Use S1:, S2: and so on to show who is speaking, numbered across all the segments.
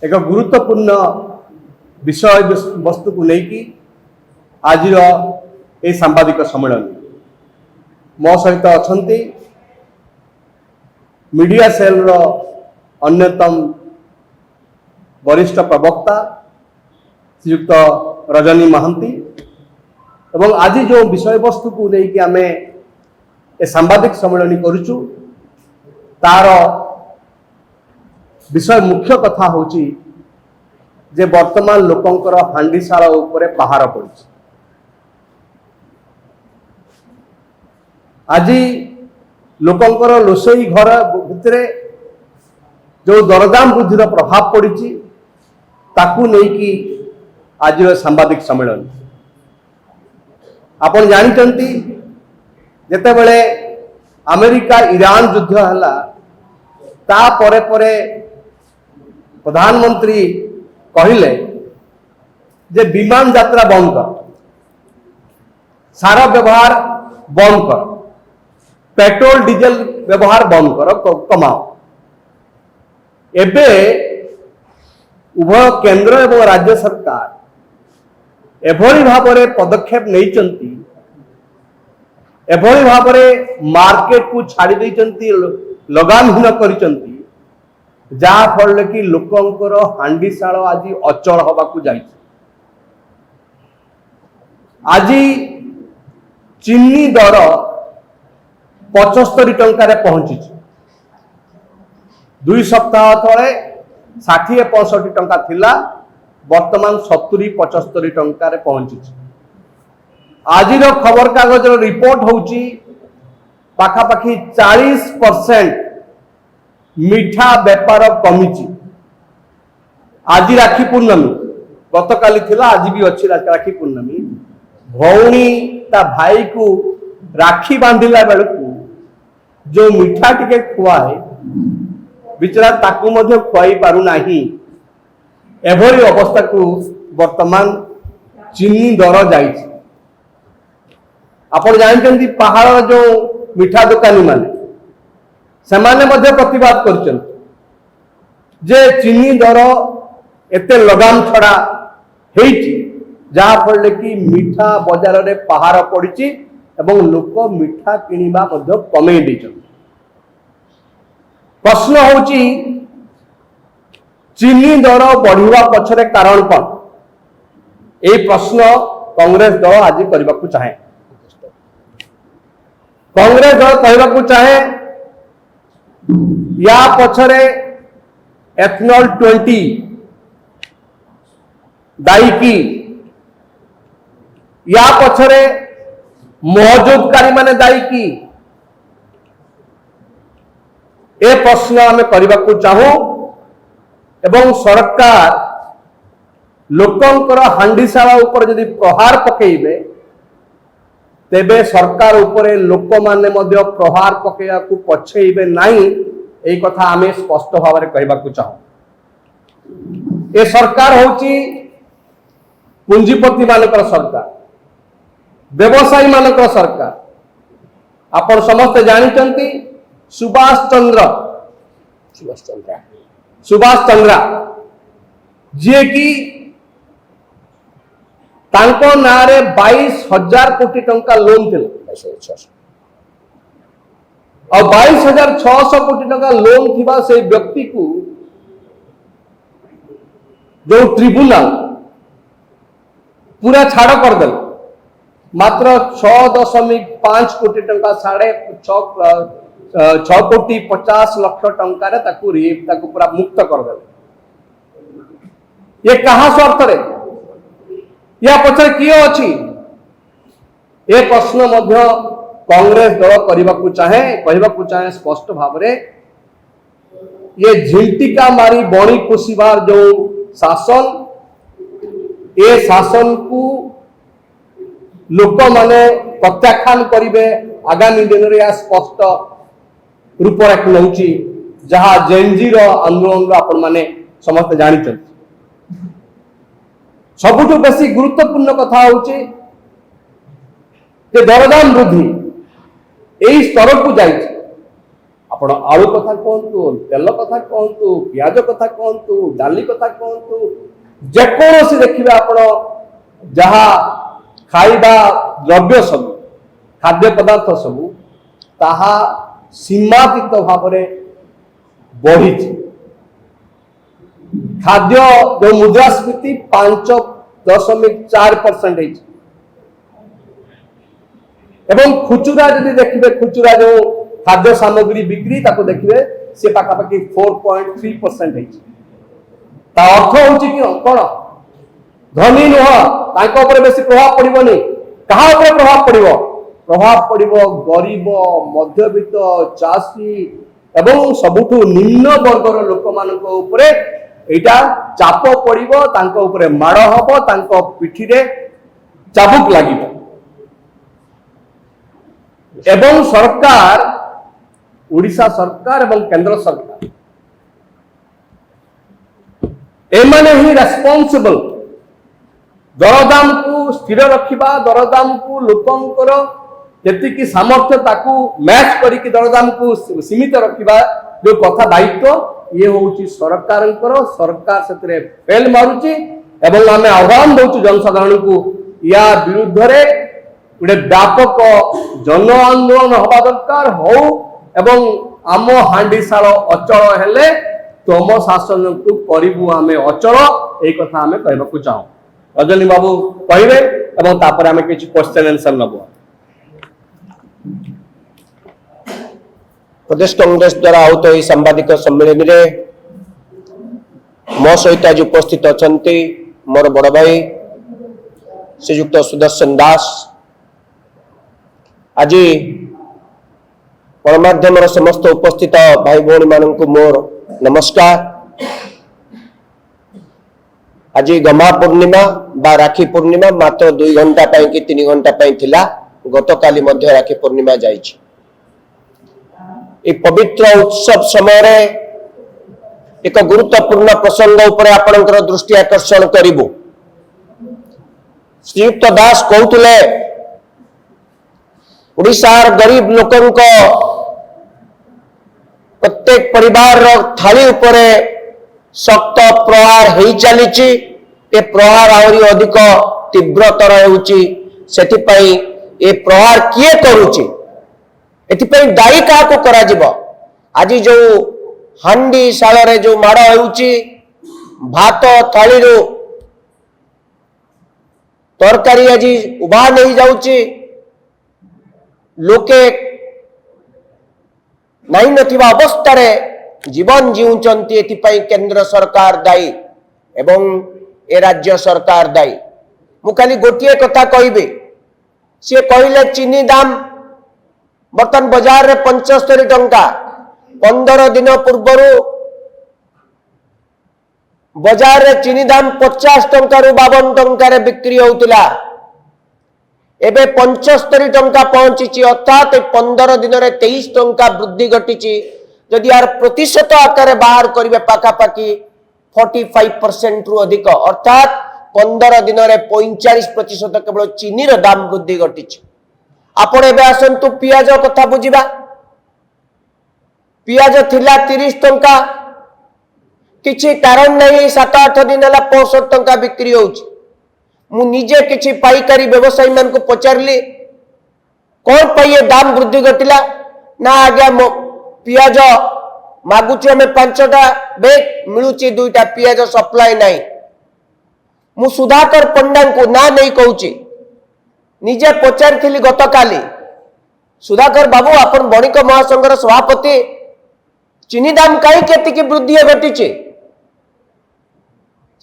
S1: एक गुरुत्वपूर्ण विषय वस्तु को लेकिन आज ये सांबादिक सम्मेलन मो सहित अच्छा मीडिया सेल रो अन्यतम वरिष्ठ प्रवक्ता श्रीयुक्त रजनी महांती एवं आज जो विषय वस्तु को लेकिन आम ए सांबादिक सम्मेलन करुचु तार विषय मुख्य कथा होची जे वर्तमान लोकंकर हांडीशाला उपरे पहाड़ पड़ी। आज लोकंकर रोषई घर भितर जो दरदाम वृद्धि प्रभाव पड़ी ताकू नहीं आज सांबादिक सम्मेलन आपण जानते जेतेबेले अमेरिका ईरान युद्ध है ता परे परे प्रधानमंत्री कहले जे विमान यात्रा बंद कर, सारा व्यवहार बंद कर, पेट्रोल डीजल व्यवहार बंद कर, कमाओ। एबे उभय केंद्र एवं राज्य सरकार एभली भाव में पदक्षेप नहीं चंती, एभली भाव में मार्केट को छाड़ी देइचंती, लगामहीन करिचंती, जहा फल कि लोकंकर हांडीशाल आज अचल हवाकू जाइछ। आज चीनी दर 75 टंकार पहुंची। 2 सप्ताह तले 60-65 टंका थिला, वर्तमान 70-75 टंकार पहुंची। आज खबर कागज रिपोर्ट होची पाखापाखी 40% मीठा बेपार कमी। आज राखी पूर्णमी गतकाली थिला, आज भी अच्छी राखी पूर्णमी। भौणी ता भाई को राखी बांधिला बेलू जो मीठा टिके खुआए बिचरा ताकू मध्य खुआई पारु नाही। एभली अवस्था को वर्तमान चीनी दर जाइछि। आपण जानते पहाड़ जो मीठा दुकानी माने सेमाने मध्य प्रतिवाद करछन जे चीनी दर एते लगाम छड़ा हेइछि जहा फल कि मीठा बाजार रे पहाड़ पड़िछि एवं लोक मीठा किनिबा मध्य कमे दैछन। प्रश्न होछि चीनी दर बढ़िवा पछरे कारण कोन? ए प्रश्न कांग्रेस दल आज करबाकू चाहे। कांग्रेस दल कहबाकू चाहे या पछरे एथनॉल 20 दायी की, या पछरे मौजूदकारी माने दायी की? ए प्रश्न आम करबाकू चाहू एवं सरकार लोकंकर हांडीशाला ऊपर यदि प्रहार पकेइबे तेबे सरकार उपरे लोक माने मध्य प्रहार पकेया को पछेइबे नाही। एई कथा आमे स्पष्ट भाव में कहबाकू चाहू। ए सरकार होची पूंजीपति मानकर सरकार, व्यवसायी मानकर सरकार। आपण समस्त जानिचंती सुभाष चंद्रा जे कि तांको नारे 22,000 कोटी टंका लोन थे और 22,600 कोटी टंका लोन थिबा से व्यक्ति को जो ट्रिब्यूनल पूरा छाड़ कर दे मात्र 6.5 कोटी टंका 6 कोटी 50 लाख टंका ताकू पूरा मुक्त कर दे। ये कहा स्वार्थ रे या पछे किए अछि? ए प्रश्न मध्य कांग्रेस दल करबाकू चाहे स्पष्ट भाव में। ये झिंटिका मारी बणी पोषिबार जो शासन, ए शासन को लोक माने प्रत्याख्यान करिवे आगामी दिन रे स्पष्ट रूपरेखा नउची जहा जेनजीर आंदोलन आपण माने समस्त जानिछन। सबुठु बेसी गुरुत्वपूर्ण कथा होची जे दरदाम वृद्धि यही स्तर को जाइए आपण आलू कथा कहतु, तेल कथा कहतु, पियाज कथा कहतु, डाली कथा कहतु, जेकोसी देखिए आपण जहा खाइबा द्रव्य सब खाद्य पदार्थ सब ताहा सीमातीत भाव बढ़ी। खाद्य जो मुद्रास्फीति 5.4% एवं खुचुरा जदि देखिए खुचुरा जो खाद्य सामग्री बिक्री ताको देखिए से पाखापाखि 4.3% अर्थ हूँ कि कौन धनी नुह बेसी प्रभाव पड़ोनी क्या प्रभाव पड़ो गरीब मध्यवित्त चाषी एवं सबुठु निम्न वर्गर लोक मानक उपरे एटा चाप पड़ो माड़ हम पिठी रे चाबुक लगे एवं सरकार उड़ीसा सरकार एवं केंद्र सरकार एमाने ही रेस्पॉन्सिबल दरदाम को स्थिर रखिबा दरदाम को लोकंकर जेतिकी सामर्थ्य ताकू मैच करिक दरदाम को सीमित रखिबा जो कथा दायित्व ये होउची सरकार से फेल मारुची एवं आमे आह्वान दउची जनसाधारण को या विरुद्ध रे गोटे व्यापक जन आंदोलन हवा दरकार हो एवं आम हांडीशाल अचल हेले तुम शासन को करिबु आमे अचल ए कथा आमे कहबा को चाहू। रजनी बाबू कहिबे एवं तापर आमे किछि क्वेश्चन आंसर नबो।
S2: प्रदेश कांग्रेस द्वारा आहुत यह सांबादिक सम्मेलन में मो सहित आज उपस्थित अच्छा मोर बड़ भाई श्रीयुक्त सुदर्शन दास आज गणमाध्यम समस्त उपस्थित भाई भौणी मान मोर नमस्कार। आज गमा पूर्णिमा बा राखी पूर्णिमा मात्र 2 घंटा कि 3 घंटा थिला गतकाली मध्य राखी पूर्णिमा जाइछि। ये पवित्र उत्सव समय एक गुरुत्वपूर्ण प्रसंग उपर आपणकर दृष्टि आकर्षण करिबु। श्रीयुक्त दास कहते ओडिशार गरीब लोकन को प्रत्येक परिवार थाली उपरे शक्त प्रहार हो चली प्रहार आहरी अधिक तीव्रतर होती ए प्रहार किए करुची एथिपाई दायी क्या करा आज जो हांडी शाल जो माड़ होउची भात थाली तरकारी आज उभा नहीं जाउची लोके नहीं नथिबा अवस्था रे जीवन जीउचंती एथिपाई केंद्र सरकार दायी एवं ए राज्य सरकार दायी। मु खाली गोटिए कथा कहबे से कहले चीनी दाम बर्तमान बाजार रे 75 टंका 15 दिन पूर्वर बाजार रे चीनी दाम 50 टंका रु 52 टंका रे बिक्री होउतिला एबे 75 टंका पहुंची अर्थात 15 दिन रे 23 टंका वृद्धि घटी। जदि यार प्रतिशत आकार बाहर करिवे पाखापाखि 45% रु अधिक अर्थात 15 दिन रे 45% केवल चीनी रो दाम वृद्धि घटी। आपण एबे आसंतु पियाज कथा बुझिबा। पियाज थिला 30 टंका किछि कारण नहीं 7-8 दिन हला 65 टंका बिक्री होउची। मु निजे किछि पाइकारी व्यवसायी मान को पचारली कौन पाई दाम वृद्धि घटिला ना आज्ञा पियाज मागुची हमें 5टा बेग मिलुची 2टा पियाज सप्लाई नहीं। मु सुधाकर पंडा को ना नहीं कहूची निजे पचारि गतकाली सुधाकर बाबू आपण बणिक महासंघर सभापति चीनी दाम कहीं केतिकी वृद्धि घटी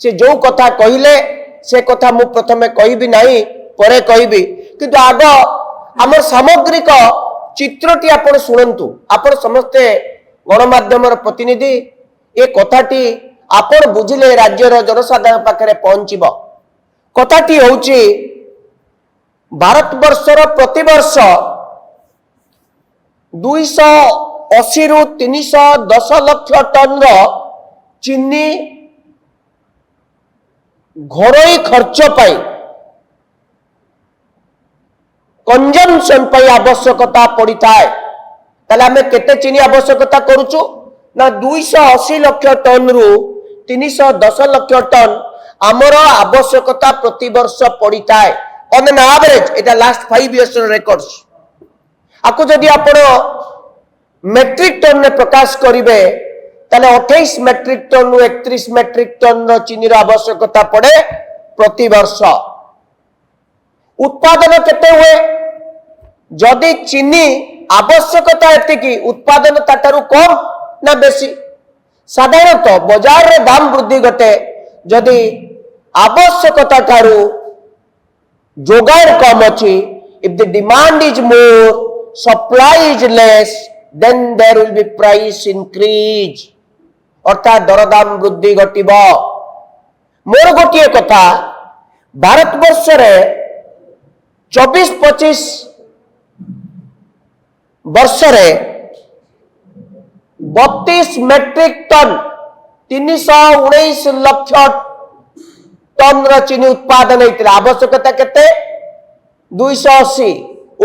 S2: से जो कथा कहले से कथा मु प्रथमे कहबी नहीं परे कहबी किंतु आग आम सामग्रिक चित्रटी आपण शुणु। आपण समस्ते गणमाध्यम प्रतिनिधि ए कथाटी आपण बुझिले राज्यर जनसाधारण पाखरे पहुंचीब। कथाटी होउची भारत वर्षर प्रतिवर्ष 280 रु 310 लाख टन चीनी घरोई खर्च पाई कंजम्पशन पाई आवश्यकता पड़ी थाए ताले आमे केते चीनी आवश्यकता करूचु ना 280 लाख टन रु 310 लाख टन आमर आवश्यकता प्रति वर्ष पड़ता है on an average. Etah last 5 years records आपको जदि आपण मेट्रिक टन में प्रकाश करिवे ताले 28 मेट्रिक टन रु 31 मेट्रिक टन रो चीनी रो आवश्यकता पड़े प्रति वर्ष। उत्पादन केते हुए जदि चीनी आवश्यकता एतिकी उत्पादन ताटारू कम ना बेसी। साधारणतः बाजार रे दाम वृद्धि घटे जदि आवश्यकता ठारू जोगाड़ कम अछि। If the demand is more supply is less then there will be price increase अर्थात दरदाम वृद्धि घटिबो। मोर गोटिए कथा भारत वर्ष रे 24-25 वर्ष रे 32 मेट्रिक टन 319 लाख टन रो चीनी उत्पादन होइतिला। आवश्यकता केते 280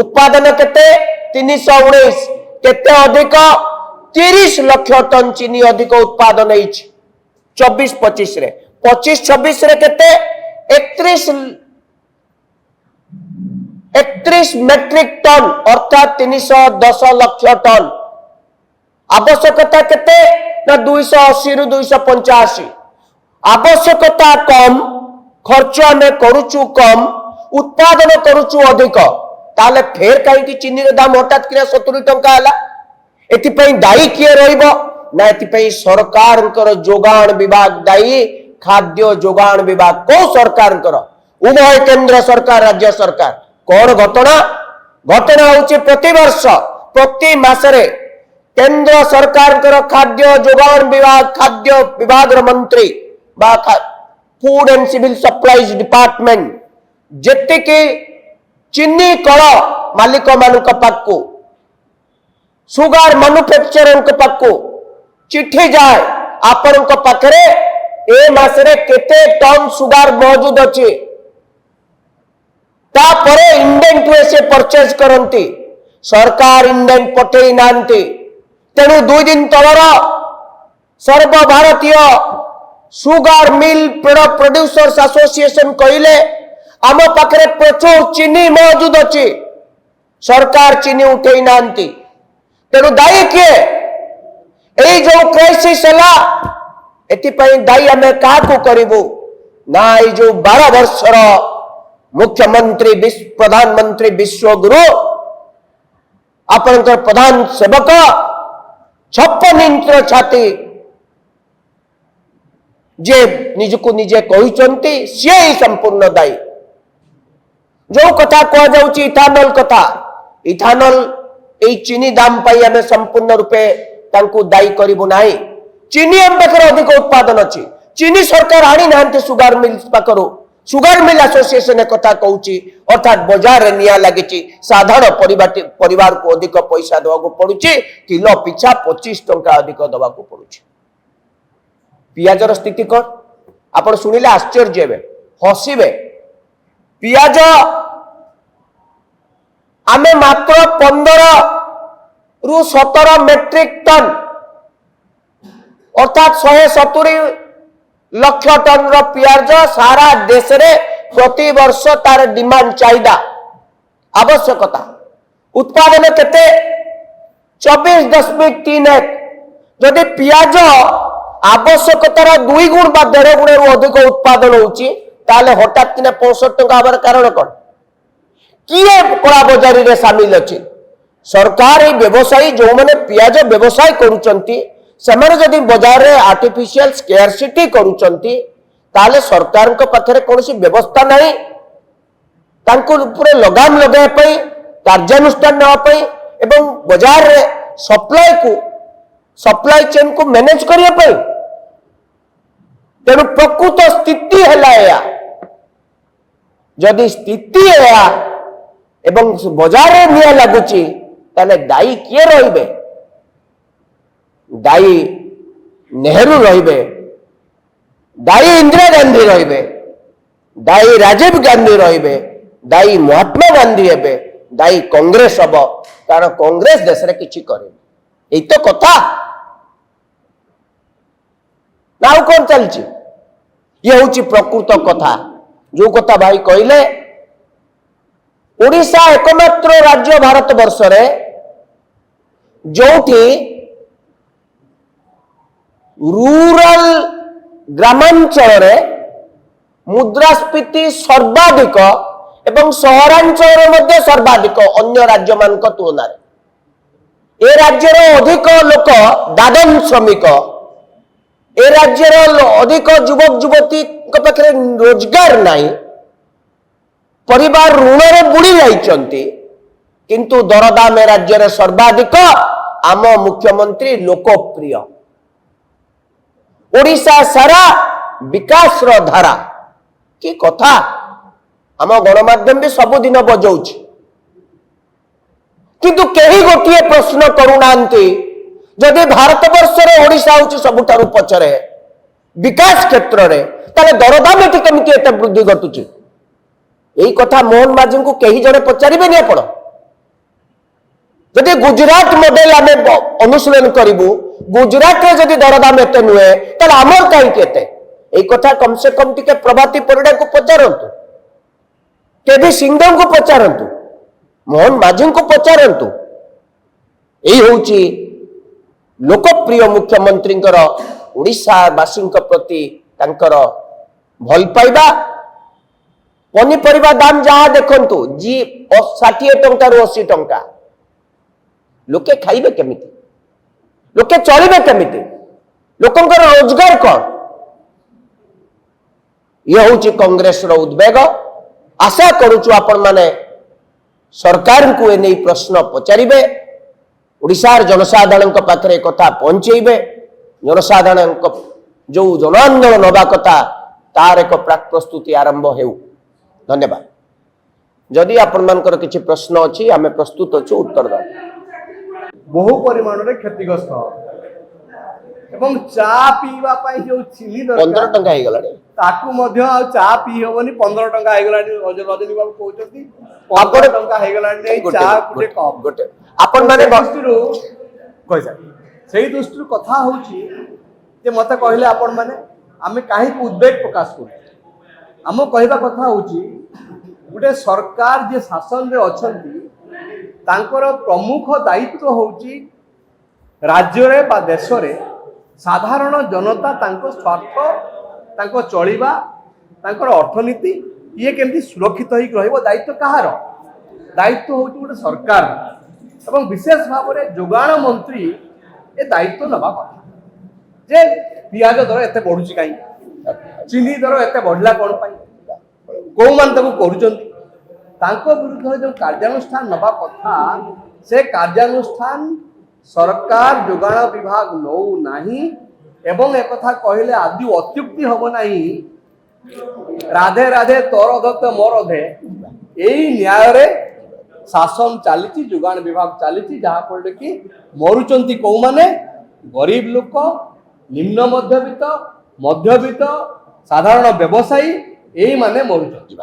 S2: उत्पादन केते 319 केते अधिक 30 लाख टन चीनी अधिक उत्पादन होइछि 24-25 रे। 25-26 रे केते 31 मेट्रिक टन अर्थात 310 लाख टन। आवश्यकता केते ना 280 रु 285। आवश्यकता कम खर्च आमे करूचु कम उत्पादन करूचु अधिक ताले फेर कहीं चीनी रे दाम हठात किना 70 टंका हला। एथि पई दायी किए रहिबो ना एथि पई सरकारंकर जोगान विभाग दायी। खाद्य जोगान विभाग को सरकारंकर उभय केंद्र सरकार राज्य सरकार कौन घटना होची प्रति वर्ष प्रति मासरे केंद्र सरकार खाद्य जोगान विभाग मंत्री बा food and civil supplies department जेते के चीनी कल मालिक मानक पाखु सुगार मैन्युफैक्चरर पाखु चिट्ठी जाए आपण पाखरे ए मासरे केते टन सुगार मौजूद अच्छे तापरे इंडेंट से परचेज करती सरकार इंडेंट पठे नांती। तेणु 2 दिन तलर सर्वभारतीय सुगार मिल प्रोड्यूसर्स एसोसिएशन कहले आम पाखरे प्रचुर चीनी मौजूद अच्छे सरकार चीनी उठे नांती। तेणु दायी किए जो क्राइसिस है एथिपाई दायी आमे काकू करिबु ना ये जो 12 वर्षर मुख्यमंत्री प्रधानमंत्री विश्वगुरु आपनकर प्रधान सेवक 56 इंच छाती जे निजको निजे कहिचंती से ही संपूर्ण दायी। जो कथा कह जाउची इथानल कथा इथानल ए चीनी दाम पाई आमे संपूर्ण रूपे तांको दायी करिबु नाही। चीनी हम पाखर अधिक उत्पादन अच्छी चीनी सरकार आनी ना सुगार मिल पाखर सुगार मिल एसोसिएशन कथा कहूची अर्थात बाजार रे निया लगी साधारण परिवार को अधिक पैसा दवा पड़ुची किलो पिछा 25 टंका अधिक दवा पड़ुची। पियाजर स्थिति कौन आप शुणिले आश्चर्य हे हसिबे। पियाज आमे मात्र 15 रु 17 मेट्रिक टन अर्थात 170 लाख टन रो पियाज सारा देश रे प्रति वर्ष तार डिमांड चाहिदा आवश्यकता उत्पादन केते 24.31। जदि पियाज आवश्यकतार 2 गुण बा 1.5 गुण अधिक उत्पादन होउची ताले हठात किना 65 टंका आबार कारण कोन किए कला बाजारी रे शामिल अछि। सरकार ए व्यवसायी जो माने पियाज व्यवसाय करूचंती सेमाने जदि बाजार रे आर्टिफिशियल स्केर्सिटी करूचंती ताले सरकार को पाखरे कोनसी व्यवस्था नहीं तांको ऊपर लगाम लगाय पई कार्यानुष्ठान न पई एवं बाजार रे सप्लाई चेन को मैनेज करिया पई। तेणु प्रकृत स्थिति है जदि स्थिति है एवं बाजार रे निया लागुची ताले दायी किए रहिबे? दायी नेहरू रहिबे, दायी इंदिरा गांधी रहिबे, दायी राजीव गांधी रहिबे, दायी महात्मा गांधी हेबे, दायी कांग्रेस हम कारण कांग्रेस देश में किसी करे यही तो कथा ना कौन चलची ये हूँ प्रकृत कथा जो कथा भाई कहले ओडिशा एकमात्र राज्य भारत वर्ष रे जो रूरल ग्रामांचल मुद्रास्फीति सर्वाधिक एवं सहरांचल सर्वाधिक अन्य राज्य मान तुलन ए राज्यर अधिक लोक दादन श्रमिक ए राज्यर अधिक युवक युवती पाखे रोजगार नहीं परिवार ऋण रे बुड़ी जाइछंती किंतु दरदाम ए राज्य रे सर्वाधिक आम मुख्यमंत्री लोकप्रिय ओडिशा सारा विकास रो धारा की कथा आम गणमाध्यम भी सबुदिन बजाऊछि किंतु कहीं गोटे प्रश्न करूनांती जदि भारत वर्ष रे ओडिशा होछि सबुठारु पछरे विकास क्षेत्र रे ताले दरदाम एठी केमिति एते वृद्धि घटुछि यही कथा मोहन माझी को कहीं जड़े पचारे आपण जदि गुजरात मॉडल आम अनुशीलन करूँ गुजरात रे जदि दरदाम एते नुहे ताले आमर कहीं एते यही कथा कम से कम टिके प्रभाती परिडा को पचारंतु केबी सिंह को पचारंतु मोहन माझी को पचारंतु यही होची लोकप्रिय मुख्यमंत्री ओडिशावासी प्रति तांकर भल पाइबा पनीपरिया दाम जहाँ देखु जी 60 टंका रु 80 टंका लोके खाइबे केमिति लोके चलिबे केमिति लोकंकर रोजगार कौन ये हूँ कांग्रेस रो उद्वेग आशा करुचु आपण माने सरकार को एने प्रश्न पचारिबे ओडिशार जनसाधारण पाखरे कथा पहुंचेबे जनसाधारण जो जन आंदोलन हवा कथा तार एक प्राक प्रस्तुति आरंभ हेउ धन्यवाद जदि आपण मानकर किछि प्रश्न अछि आमे प्रस्तुत अछु उत्तर द
S1: बहु परिमाण रे क्षतिग्रस्त एवं चा पीवा पाई जो चिनी
S2: 15 टंका हे गलाडे
S1: ताकू मध्य आ चा पी होबनी 15 टंका हे गलानी रजनी बाबू कहउछथि 15 टंका हे गलानी चा गुटे कप
S2: गोटे आपण माने
S1: दृष्टिरू कहि जा सेही दृष्टिरू कथा होउछि जे मते कहले आपण माने आमे काहे उद्वेग प्रकाश करू आम कहवा कथा होउछि गोटे सरकार जे शासन रे अछंती तांकर प्रमुख दायित्व होउछि राज्य रे बा देश रे साधारण जनता तांको स्वार्थ तांको चलिबा तांकर अर्थनीति ये केमती सुरक्षित होई रहइबो दायित्व कहार दायित्व होउछि गोटे सरकार एवं विशेष भाव में जोगाण मंत्री ए दायित्व नबा कथा जे पियाज दर एते बढ़ुछि काई चीनी दर एते बढ़ला कोन पाई को मान ताको करूचंती तांको विरुद्ध जो कार्यानुष्ठान नबा कथा से कार्यानुष्ठान सरकार जोगाण विभाग नौ नाही एवं एक कथा कहले आदि अत्युक्ति हबो नाही राधे राधे तोर अधत मोर अधे एई न्याय रे शासन चली जोगाण विभाग चली जहाँ फल कि मरुचंती कौ माने गरीब लोक निम्न मध्यवित्त साधारण व्यवसायी यही माने मरुचंती।